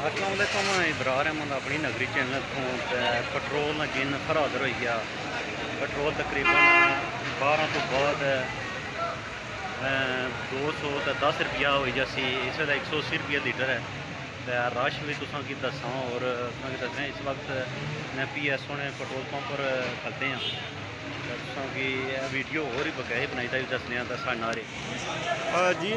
अस्सलामुअलैकुम इब्रार अहमद अपनी नगरी चैनल तो पेट्रोल जिन फरादर हो गया। पेट्रोल तकरीबन 12 तो बाद 210 रुपया हो जासी। इस वे 180 रुपया लीटर है। तो रश भी तुसा की दसा और दसें इस वक्त मैं PS होने पेट्रोल पंप पर खलते हैं। तुसा की वीडियो और ही बकाए बनाई ताई दसने साढ़े नारे जी।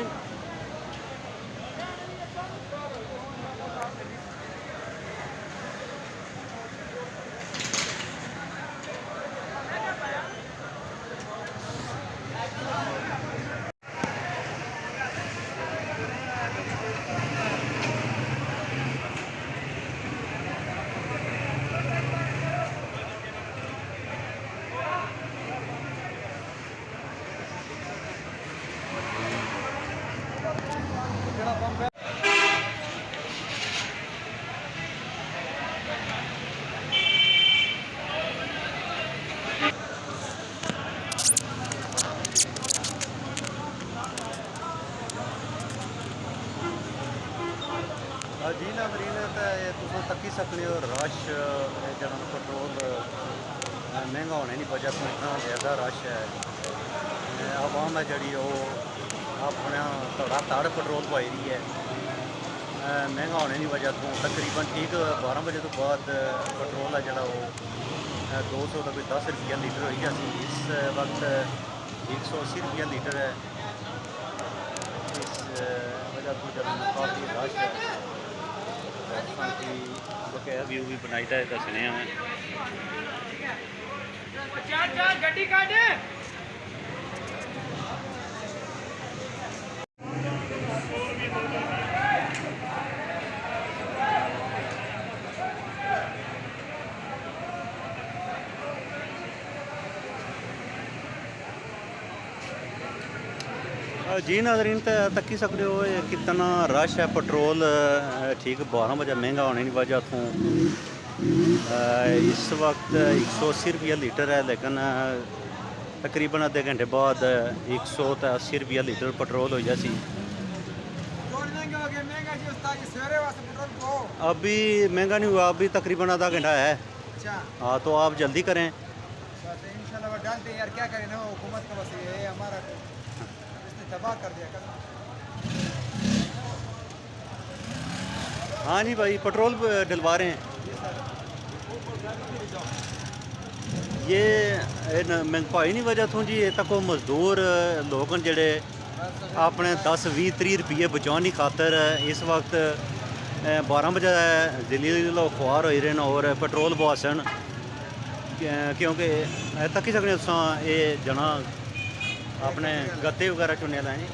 जी नाज़रीन तुम तक्की सकते हो रश जरा पेट्रोल महंगा होने की वजह से इतना ज़्यादा रश है। आवाम है जी अपना धड़ा धड़ पेट्रोल पाई रही है। महंगा होने की वजह तो तकरीबन ठीक 12 बजे तो बाद पेट्रोल है जो 200 तो कोई 10 रुपया लीटर हो गया। इस वक्त 180 रुपया लीटर है। इस वजह तो जरा काफ़ी रश है। बकाया व्यू भी बनाई था दसने में। जी नाज़रीन तक्की सकते हो कितना रश है। पेट्रोल ठीक 12 बजे महंगा होने की वजह तो इस वक्त 180 रुपया लीटर है। लेकिन तकरीबन आधे घंटे बाद 180 रुपया लीटर पेट्रोल हो जासी। अभी महंगा नहीं हुआ, अभी तकरीबन आधा घंटा है। हाँ तो आप जल्दी करें। इंशाल्लाह डालते हैं यार, क्या करें ना, हुकूमत का बस ये हमारा तबाह कर दिया कर। हाँ जी भाई पेट्रोल डलवा रहे हैं। ये महंगाई नहीं वजह तो जी तक मजदूर लोग जड़े अपने 10-20-30 रुपये बचाने खातर इस वक्त 12 बजे दिल्ली खुआर हो रहे हैं और पेट्रोल बवासन। क्योंकि तक्की सकने ये जना अपने गत्ते वगैरह चुनने लैने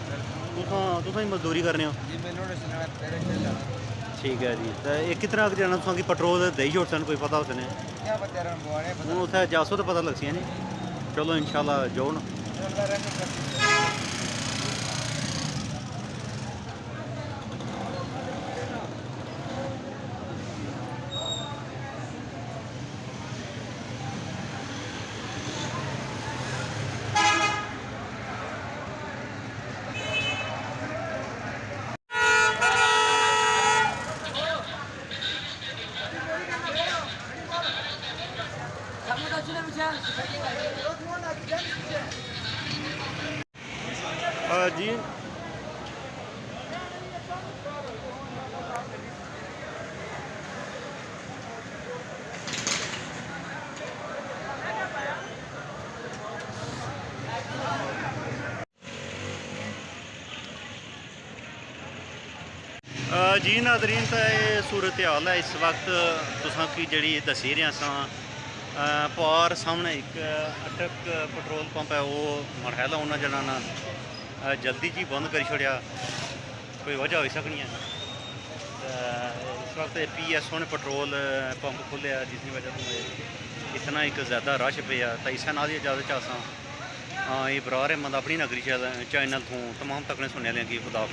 तुम मजदूरी करने हो। ठीक है जी। तो ये कितना जना तुम कि पेट्रोल दे छोड़ सन कोई पता उसने हूँ उत्थे जासो तो पता लग सी नहीं। चलो इंशाल्लाह जो ना जी। जी नाज़रीन तो ये सूरत हाल है इस वक्त तुसां की जड़ी दसी रहा सा। पार सामने एक अटक पेट्रोल पंप है वो मरहला उन्होंने जना जल्दी जी बंद कर छोड़िया, कोई वजह हो सकनी है। इस वक्त PS ने पेट्रोल पंप खोलिया जिसकी वजह से इतना एक ज़्यादा रश पिया। तो इस नाल इजाज़त चाहता इब्रार अहमद अपनी नगरी चैनल तो तमाम तकने सुनने लें कि खुदा।